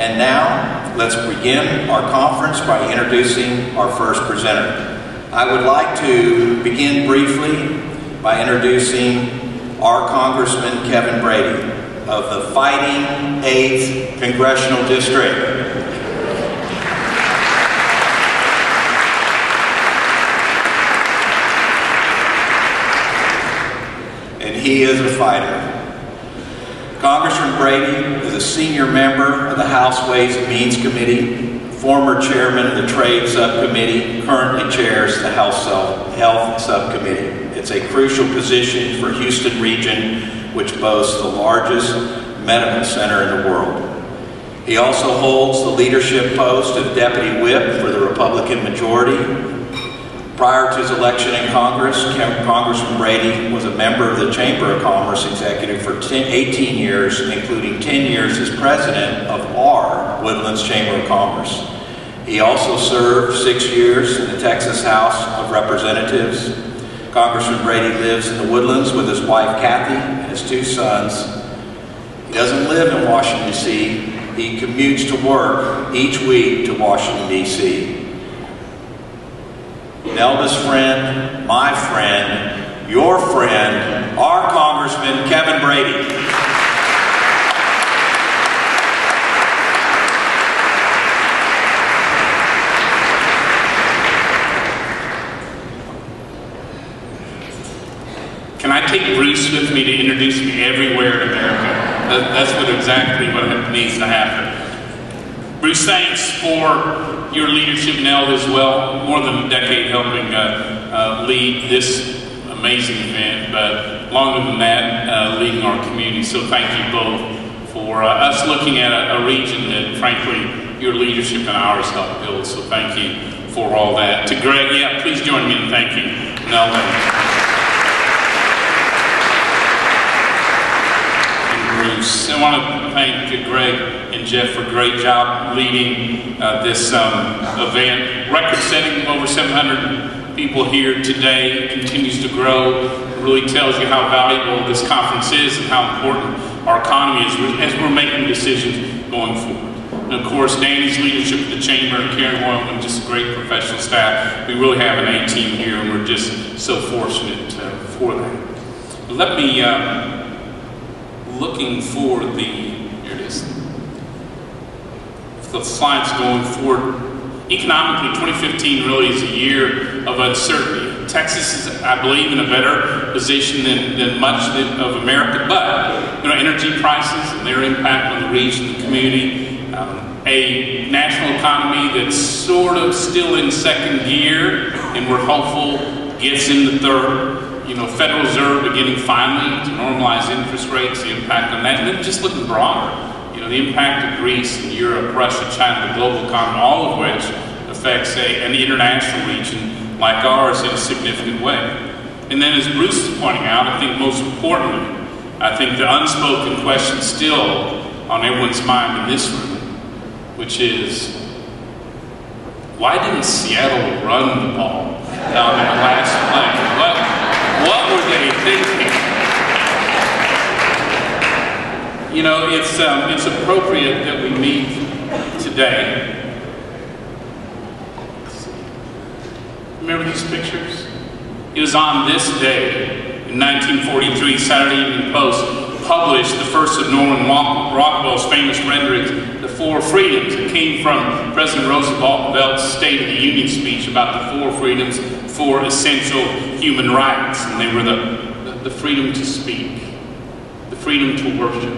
And now, let's begin our conference by introducing our first presenter. I would like to begin briefly by introducing our Congressman Kevin Brady of the Fighting 8th Congressional District. And he is a fighter. Congressman Brady is a senior member of the House Ways and Means Committee, former chairman of the Trade Subcommittee, currently chairs the Health Subcommittee. It's a crucial position for Houston region, which boasts the largest medical center in the world. He also holds the leadership post of Deputy Whip for the Republican majority. Prior to his election in Congress, Congressman Brady was a member of the Chamber of Commerce Executive for 18 years, including 10 years as president of our Woodlands Chamber of Commerce. He also served 6 years in the Texas House of Representatives. Congressman Brady lives in the Woodlands with his wife Kathy and his 2 sons. He doesn't live in Washington, D.C. He commutes to work each week to Washington, D.C. Nelda's friend, my friend, your friend, our Congressman Kevin Brady. Can I take Bruce with me to introduce me everywhere in America? That's exactly what needs to happen. Bruce, thanks for your leadership, Nelda, as well. More than a decade helping lead this amazing event, but longer than that, leading our community. So thank you both for us looking at a region that, frankly, your leadership and ours helped build. So thank you for all that. To Greg, yeah, please join me in thanking Nelda and Bruce. I want to thank Greg and Jeff for a great job leading this event. Record-setting, over 700 people here today, continues to grow. It really tells you how valuable this conference is and how important our economy is as we're making decisions going forward. And of course, Danny's leadership of the Chamber and Karen Hoyle and just a great professional staff. We really have an A team here, and we're just so fortunate for that. Let me, looking for here it is. The slides going forward. Economically, 2015 really is a year of uncertainty. Texas is, I believe, in a better position than much of America, but energy prices and their impact on the region, the community, a national economy that's sort of still in second gear, and we're hopeful gets into third. Federal Reserve beginning finally to normalize interest rates, the impact on that, and then just looking broader. The impact of Greece and Europe, Russia, China, the global economy, all of which affects an international region like ours in a significant way. And then as Bruce is pointing out, I think most importantly, I think the unspoken question still on everyone's mind in this room, which is, why didn't Seattle run the ball down in the last play? What were they thinking? It's appropriate that we meet today. Remember these pictures? It was on this day, in 1943, Saturday Evening Post published the first of Norman Rockwell's famous renderings, The Four Freedoms. It came from President Roosevelt's State of the Union speech about the 4 freedoms, 4 essential human rights. And they were the freedom to speak, the freedom to worship,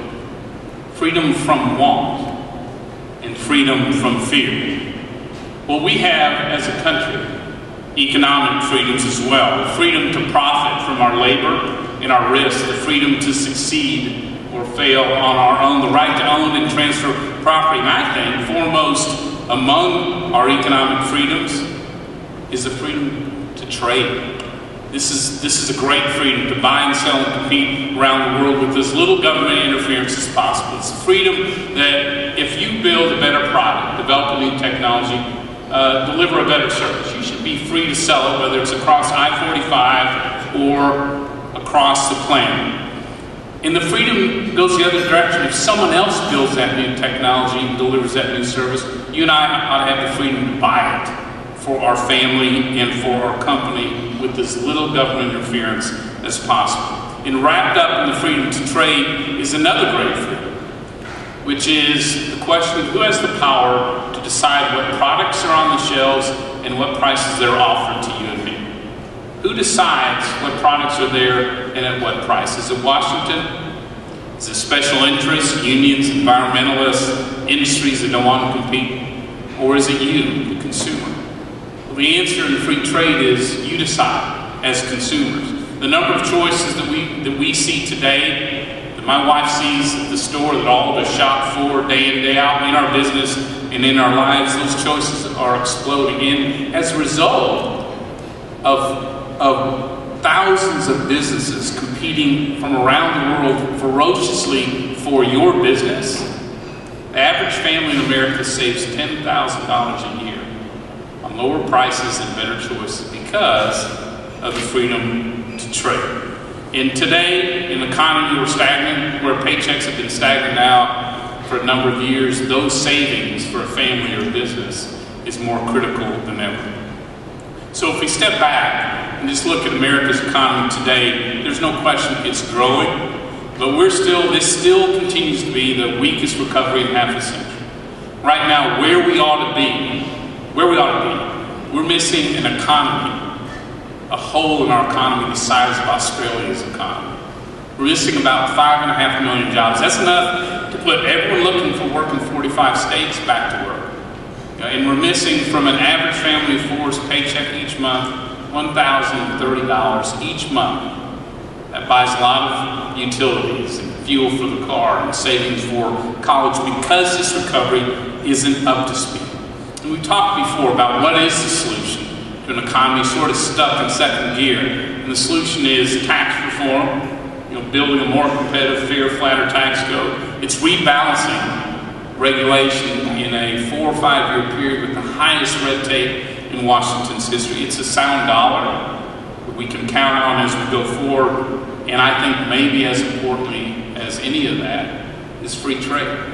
freedom from want, and freedom from fear. Well, we have, as a country, economic freedoms as well. The freedom to profit from our labor and our risk, the freedom to succeed or fail on our own, the right to own and transfer property. And I think foremost among our economic freedoms is the freedom to trade. This is a great freedom to buy and sell and compete around the world with as little government interference as possible. It's a freedom that if you build a better product, develop a new technology, deliver a better service, you should be free to sell it, whether it's across I-45 or across the planet. And the freedom goes the other direction. If someone else builds that new technology and delivers that new service, you and I ought to have the freedom to buy it for our family and for our company with as little government interference as possible. And wrapped up in the freedom to trade is another great freedom, which is the question of who has the power to decide what products are on the shelves and what prices they're offered to you and me. Who decides what products are there and at what price? Is it Washington? Is it special interests, unions, environmentalists, industries that don't want to compete? Or is it you, the consumer? Well, the answer in free trade is you decide as consumers. The number of choices that we see today, that my wife sees at the store, that all of us shop for day in, day out in our business and in our lives, those choices are exploding. And as a result of thousands of businesses competing from around the world ferociously for your business, the average family in America saves $10,000 a year on lower prices and better choices because of the freedom to trade. And today, in an economy where paychecks have been stagnant now for a number of years, those savings for a family or a business is more critical than ever. So if we step back and just look at America's economy today, there's no question it's growing, but this still continues to be the weakest recovery in half a century. Right now, where we ought to be, we're missing an economy, a hole in our economy the size of Australia's economy. We're missing about 5.5 million jobs. That's enough to put everyone looking for work in 45 states back to work. And we're missing from an average family of four's paycheck each month, $1,030 each month. That buys a lot of utilities and fuel for the car and savings for college because this recovery isn't up to speed. And we talked before about what is the solution to an economy sort of stuck in second gear. And the solution is tax reform, building a more competitive, fair, flatter tax code. It's rebalancing regulation in a 4 or 5 year period with the highest red tape in Washington's history. It's a sound dollar that we can count on as we go forward. And I think maybe as importantly as any of that is free trade.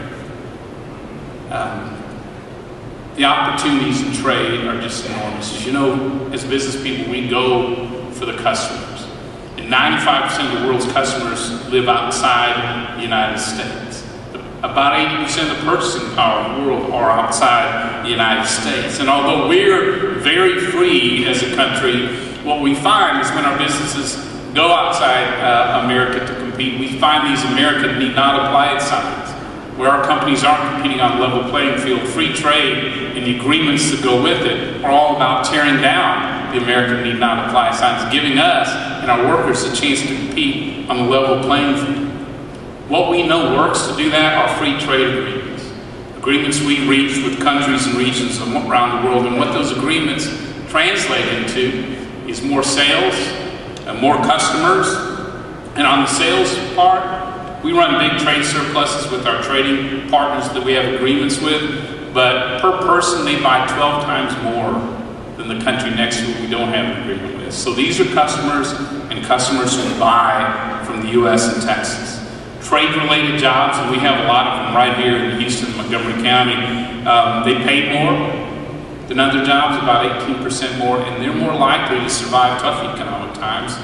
The opportunities in trade are just enormous. As business people, we go for the customers. And 95% of the world's customers live outside the United States. About 80% of the purchasing power in the world are outside the United States. And although we're very free as a country, what we find is when our businesses go outside America to compete, we find these America need not apply signs, where our companies aren't competing on a level playing field. Free trade and the agreements that go with it are all about tearing down the American need not apply signs, giving us and our workers a chance to compete on the level playing field. What we know works to do that are free trade agreements. Agreements we reach with countries and regions around the world, and what those agreements translate into is more sales and more customers. And on the sales part, we run big trade surpluses with our trading partners that we have agreements with, but per person they buy 12 times more than the country next to it we don't have an agreement with. So these are customers and customers who buy from the U.S. and Texas. Trade-related jobs, and we have a lot of them right here in Houston, Montgomery County. They pay more than other jobs, about 18% more, and they're more likely to survive tough economic times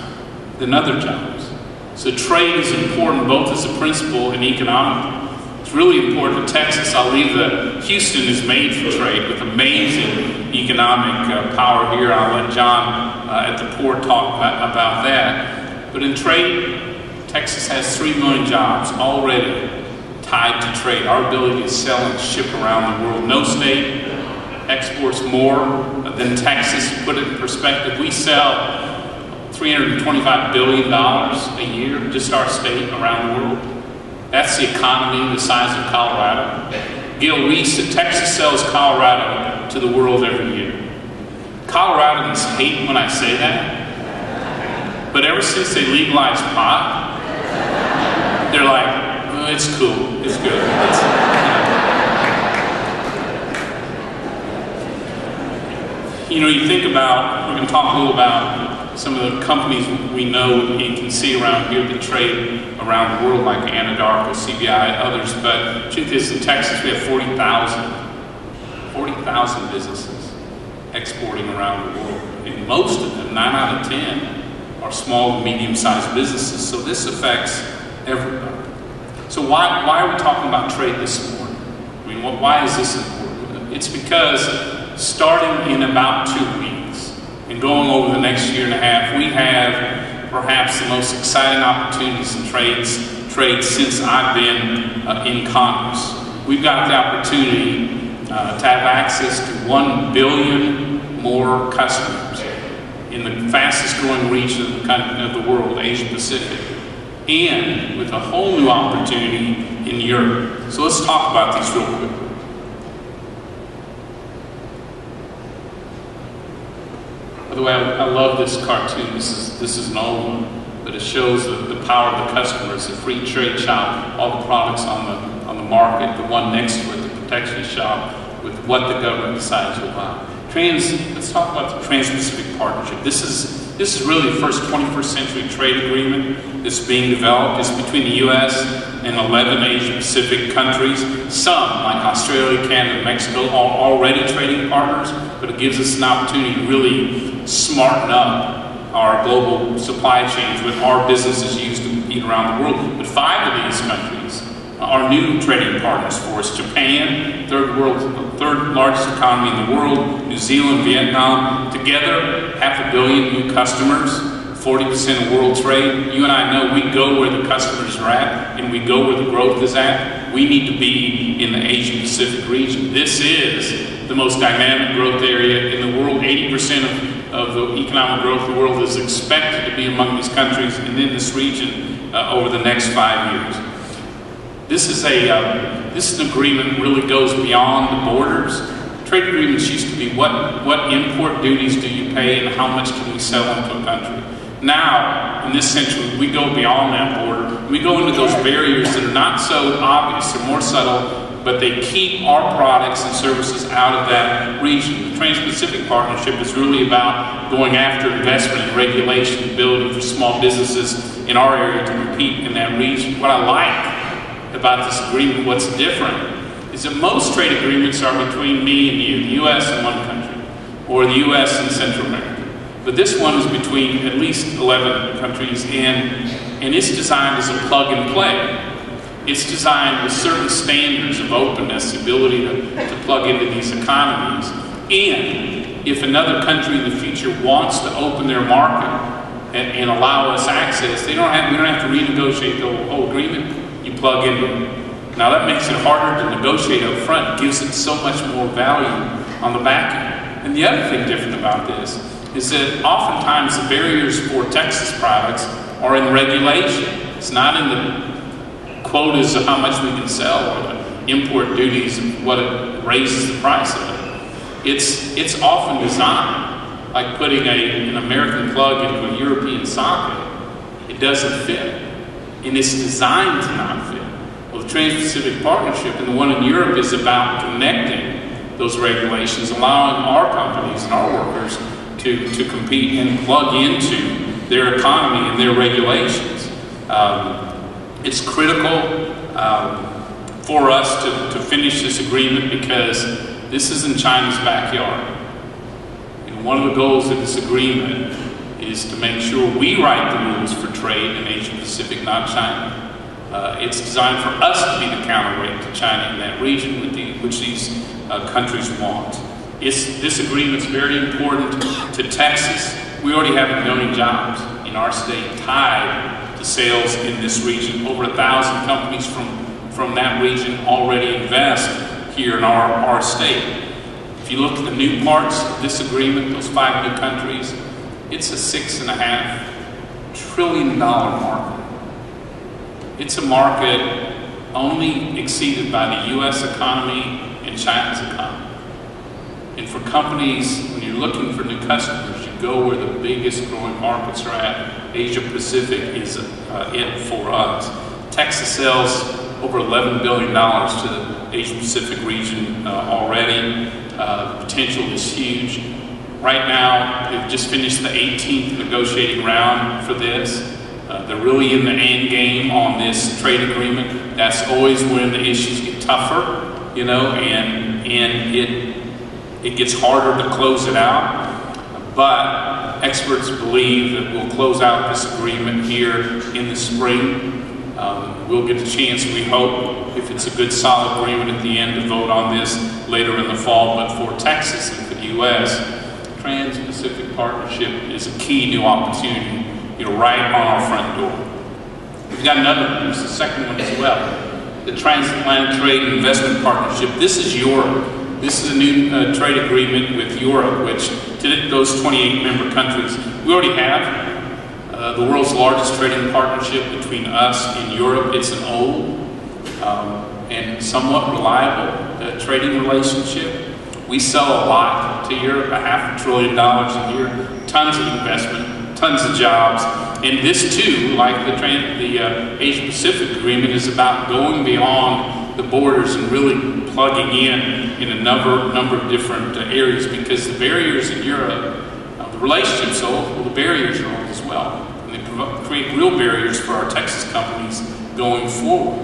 than other jobs. So trade is important both as a principle and economically. It's really important to Texas. I'll leave Houston is made for trade with amazing economic power here. I'll let John at the port talk about that. But in trade, Texas has 3 million jobs already tied to trade. Our ability to sell and ship around the world. No state exports more than Texas. To put it in perspective, we sell $325 billion a year, just our state, around the world. That's the economy the size of Colorado. Gil, Texas sells Colorado to the world every year. Coloradans hate when I say that, but ever since they legalized pot, they're like, oh, it's cool, it's good. You think about, we're going to talk a little about some of the companies we know you can see around here that trade around the world, like Anadarko, CBI, others. But the truth is, in Texas, we have 40,000 businesses exporting around the world. And most of them, 9 out of 10, are small and medium-sized businesses. So this affects everybody. So why are we talking about trade this morning? I mean, why is this important? It's because starting in about 2 weeks and going over the next year and a half, we have perhaps the most exciting opportunities in trade since I've been in Congress. We've got the opportunity to have access to 1 billion more customers in the fastest growing region of the world, Asia Pacific, and with a whole new opportunity in Europe. So let's talk about these real quick. By the way, I love this cartoon. This is an old one, but it shows the power of the customers. The free trade shop, all the products on the market. The one next to it, the protection shop, with what the government decides to allow. Let's talk about the Trans-Pacific Partnership. This is really the first 21st century trade agreement that's being developed. It's between the U.S. and 11 Asia-Pacific countries. Some, like Australia, Canada, and Mexico, are already trading partners, but it gives us an opportunity to really smarten up our global supply chains with our businesses used to compete around the world. But 5 of these countries are new trading partners for us. Japan, third largest economy in the world, New Zealand, Vietnam, together 500 million new customers, 40% of world trade. You and I know we go where the customers are at, and we go where the growth is at. We need to be in the Asia Pacific region. This is the most dynamic growth area in the world. 80% of the economic growth of the world is expected to be among these countries and in this region over the next 5 years. This is an agreement that really goes beyond the borders. Trade agreements used to be what import duties do you pay and how much can we sell into a country. Now, in this century, we go beyond that border. We go into those barriers that are not so obvious, they're more subtle, but they keep our products and services out of that region. The Trans-Pacific Partnership is really about going after investment and regulation, ability for small businesses in our area to compete in that region. What I like about this agreement, what's different, is that most trade agreements are between me and you, the U.S. and one country, or the U.S. and Central America. But this one is between at least 11 countries, and it's designed as a plug and play. It's designed with certain standards of openness, the ability to plug into these economies. And if another country in the future wants to open their market and allow us access, we don't have to renegotiate the whole agreement. You plug into it. Now that makes it harder to negotiate up front. It gives it so much more value on the back end. And the other thing different about this is that oftentimes the barriers for Texas products are in regulation. It's not in the quotas of how much we can sell or the import duties of what it raises the price of it. It's often designed like putting an American plug into a European socket. It doesn't fit. And it's designed to not fit. Well, the Trans-Pacific Partnership and the one in Europe is about connecting those regulations, allowing our companies and our workers to compete and plug into their economy and their regulations. It's critical for us to finish this agreement because this is in China's backyard. And one of the goals of this agreement is to make sure we write the rules for trade in Asia Pacific, not China. It's designed for us to be the counterweight to China in that region, which these countries want. This agreement's very important to Texas. We already have 1 million jobs in our state tied to sales in this region. Over 1,000 companies from that region already invest here in our state. If you look at the new parts of this agreement, those 5 new countries, it's a $6.5 trillion market. It's a market only exceeded by the U.S. economy and China's economy. And for companies, when you're looking for new customers, you go where the biggest growing markets are at. Asia Pacific is it for us. Texas sells over $11 billion to the Asia Pacific region already. The potential is huge. Right now, they've just finished the 18th negotiating round for this. They're really in the end game on this trade agreement. That's always when the issues get tougher, you know, and it gets harder to close it out. But experts believe that we'll close out this agreement here in the spring. We'll get a chance, we hope, if it's a good solid agreement at the end, to vote on this later in the fall. But for Texas and for the U.S., Trans-Pacific Partnership is a key new opportunity, you know, right on our front door. We've got another one, the second one as well, the Transatlantic Trade and Investment Partnership. This is Europe. This is a new trade agreement with Europe, which to those 28 member countries. We already have the world's largest trading partnership between us and Europe. It's an old and somewhat reliable trading relationship. We sell a lot to Europe, $500 billion a year, tons of investment, tons of jobs. And this too, like the Asia-Pacific Agreement, is about going beyond the borders and really plugging in a number of different areas, because the barriers in Europe, the relationship's old, well, the barriers are old as well. And they create real barriers for our Texas companies going forward.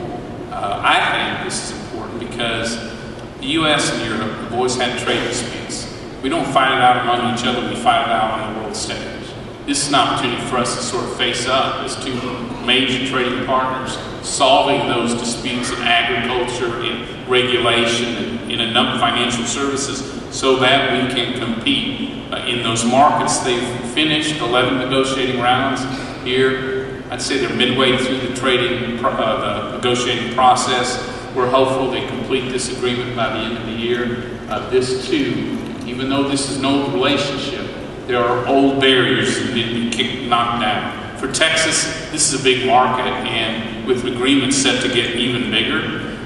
I think this is important because the U.S. and Europe have always had trade disputes. We don't fight it out among each other, we fight it out on the world stage. This is an opportunity for us to sort of face up as two major trading partners, solving those disputes in agriculture, in regulation, and in a number of financial services, so that we can compete in those markets. They've finished 11 negotiating rounds here. I'd say they're midway through the negotiating process. We're hopeful they complete this agreement by the end of the year. This too, even though this is an old relationship, there are old barriers that need to be knocked down. For Texas, this is a big market, and with agreements set to get even bigger.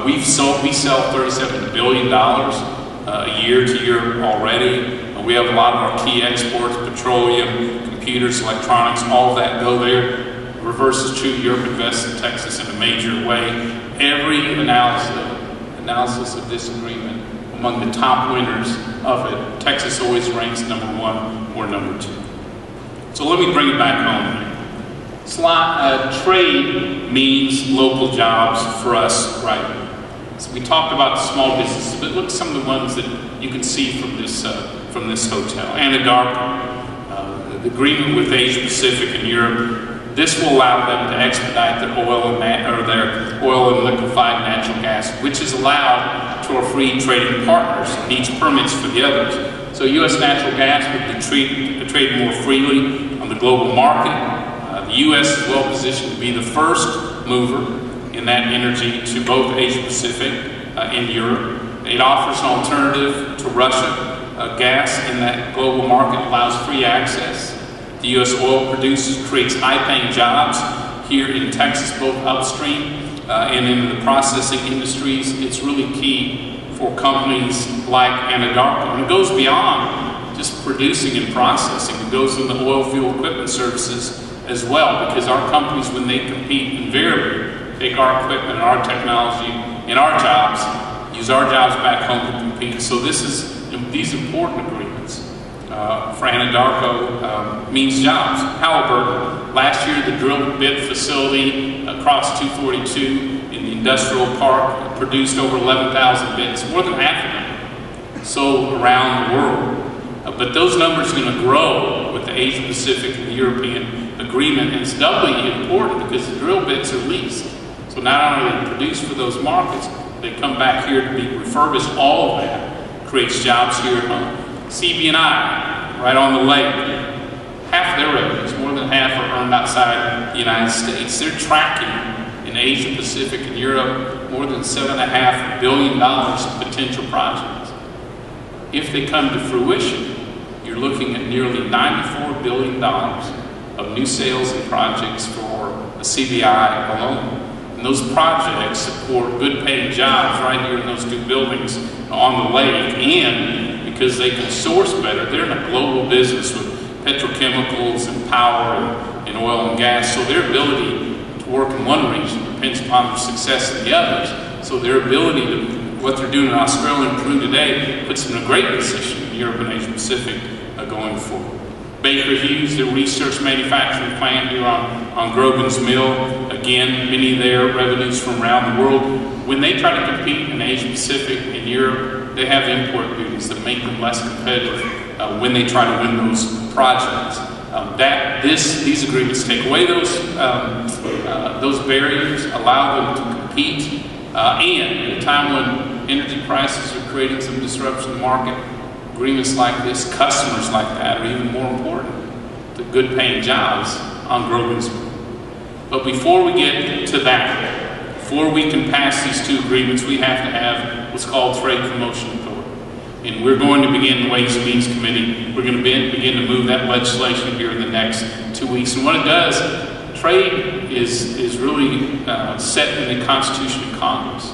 We sell $37 billion a year to Europe already. We have a lot of our key exports, petroleum, computers, electronics, all of that go there. Reverse is true, Europe invests in Texas in a major way. Every analysis of this agreement, among the top winners of it, Texas always ranks number 1 or number 2. So let me bring it back home. Trade means local jobs for us right now. So we talked about small businesses, but look at some of the ones that you can see from this hotel. Anadarko, the agreement with Asia Pacific and Europe. This will allow them to expedite their oil and liquefied natural gas, which is allowed to our free trading partners, needs permits for the others. So U.S. natural gas would be traded more freely on the global market. The U.S. is well positioned to be the first mover in that energy to both Asia Pacific and Europe. It offers an alternative to Russia. Gas in that global market allows free access. The U.S. oil producers creates high-paying jobs here in Texas, both upstream and in the processing industries. It's really key for companies like Anadarko. And it goes beyond just producing and processing. It goes in the oil field equipment services as well, because our companies, when they compete, invariably take our equipment and our technology and our jobs, use our jobs back home to compete. So these important agreements for Anadarko means jobs. Halliburton, last year the drill bit facility across 242 in the industrial park produced over 11,000 bits, more than half of them sold around the world. But those numbers are going to grow with the Asia Pacific and the European agreement, and it's doubly important because the drill bits are leased. So not only are they produced for those markets, they come back here to be refurbished. All of that creates jobs here at home. CB&I, right on the lake, half their revenues, more than half, are earned outside the United States. They're tracking in Asia Pacific and Europe more than $7.5 billion of potential projects. If they come to fruition, you're looking at nearly $94 billion of new sales and projects for a CBI alone. And those projects support good-paying jobs right here in those two buildings on the lake, and because they can source better, they're in a global business with petrochemicals and power and oil and gas, so their ability to work in one region depends upon their success in the others. So their ability to what they're doing in Australia and Peru today puts them in a great position in Europe and Asia Pacific going forward. Baker Hughes, the research manufacturing plant here on Grogan's Mill, again, many of their revenues from around the world. When they try to compete in Asia Pacific and Europe, they have import duties that make them less competitive when they try to win those projects. These agreements take away those barriers, allow them to compete, and at a time when energy prices are creating some disruption in the market, agreements like this, customers like that, are even more important to good-paying jobs on Grogan's Mill. But before we get to that, before we can pass these two agreements, we have to have what's called Trade Promotion Authority. And we're going to begin the Ways and Means Committee. We're going to begin to move that legislation here in the next 2 weeks. And what it does, trade is really set in the Constitution of Congress.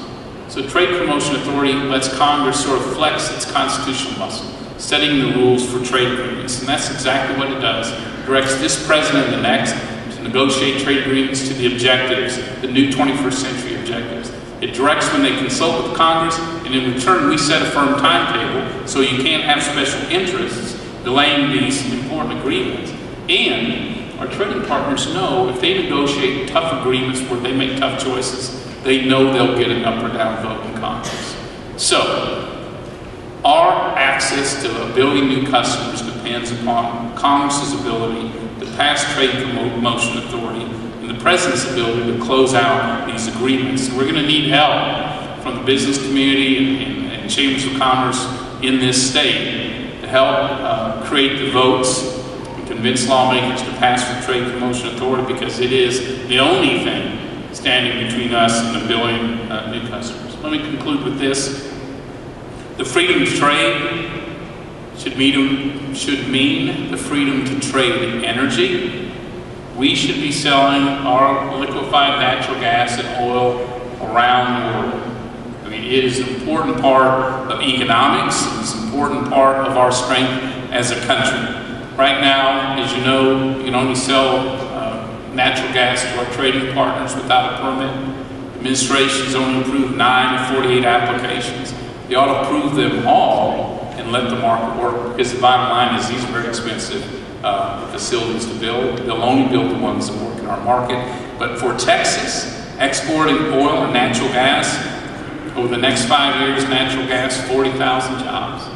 So Trade Promotion Authority lets Congress sort of flex its constitutional muscle, setting the rules for trade agreements. And that's exactly what it does. It directs this president and the next to negotiate trade agreements to the objectives, the new 21st century objectives. It directs when they consult with Congress, and in return we set a firm timetable so you can't have special interests delaying these important agreements. And our trading partners know if they negotiate tough agreements where they make tough choices, they know they'll get an up or down vote in Congress. So, our access to 1 billion new customers depends upon Congress's ability to pass Trade Promotion Authority and the President's ability to close out these agreements. And we're going to need help from the business community and chambers of commerce in this state to help create the votes and convince lawmakers to pass the Trade Promotion Authority, because it is the only thing standing between us and 1 billion new customers. Let me conclude with this. The freedom to trade should mean the freedom to trade energy. We should be selling our liquefied natural gas and oil around the world. I mean, it is an important part of economics. It's an important part of our strength as a country. Right now, as you know, you can only sell natural gas to our trading partners without a permit. The administration's only approved 9 of 48 applications. They ought to approve them all and let the market work, because the bottom line is these are very expensive facilities to build. They'll only build the ones that work in our market. But for Texas, exporting oil and natural gas, over the next 5 years, natural gas, 40,000 jobs.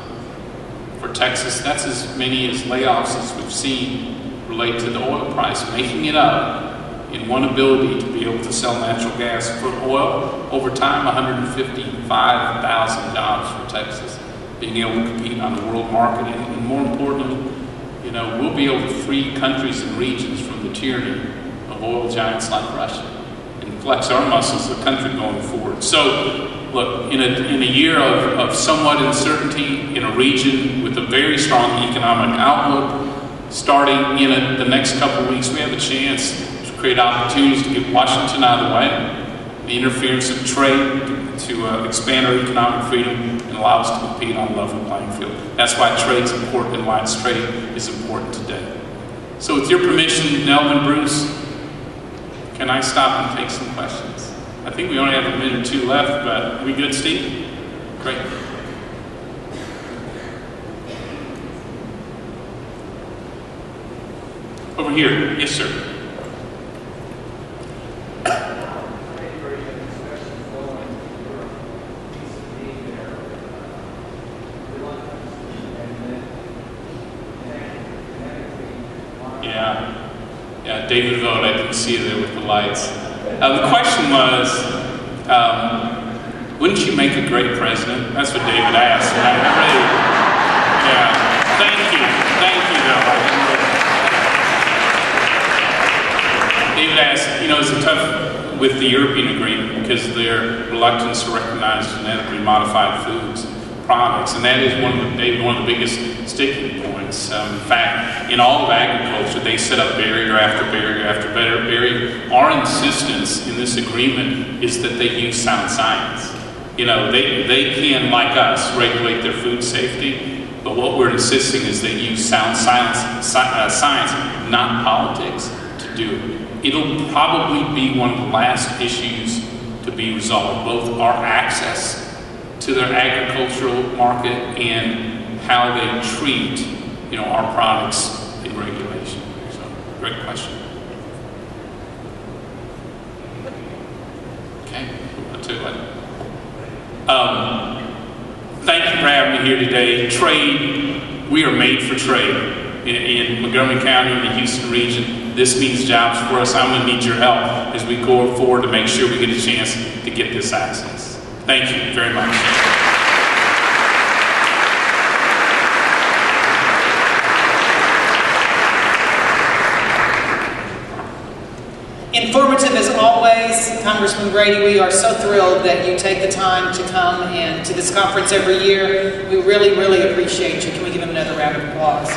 For Texas, that's as many as layoffs as we've seen relate to the oil price, making it up in one ability to be able to sell natural gas. For oil, over time, 155,000 jobs for Texas, being able to compete on the world market. And more importantly, you know, we'll be able to free countries and regions from the tyranny of oil giants like Russia and flex our muscles as a country going forward. So, look, in a year of somewhat uncertainty, in a region with a very strong economic outlook, starting in the next couple of weeks, we have a chance to create opportunities to get Washington out of the way, the interference of trade to expand our economic freedom and allow us to compete on a level playing field. That's why trade's important and why trade is important today. So with your permission, Nelvin, Bruce, can I stop and take some questions? I think we only have a minute or two left, but are we good, Steve? Great. Over here. Yes, sir. Yeah, David Vogt, I didn't see you there with the lights. The question was, wouldn't you make a great president? That's what David asked. And I really, yeah, thank you, though. David asked, you know, is it tough with the European agreement because of their reluctance to recognize genetically modified foods and products, and that is one of the biggest sticking points. In fact, in all of agriculture, they set up barrier after barrier after barrier. Our insistence in this agreement is that they use sound science. You know, they can, like us, regulate their food safety, but what we're insisting is they use sound science, not politics, to do it. It'll probably be one of the last issues to be resolved, both our access to their agricultural market and how they treat, you know, our products in regulation. So, great question. Okay, I'll tell you what. Thank you for having me here today. Trade, we are made for trade. In Montgomery County and the Houston region, this means jobs for us. I'm going to need your help as we go forward to make sure we get a chance to get this access. Thank you very much. Informative as always, Congressman Brady. We are so thrilled that you take the time to come and to this conference every year. We really, really appreciate you. Can we give him another round of applause?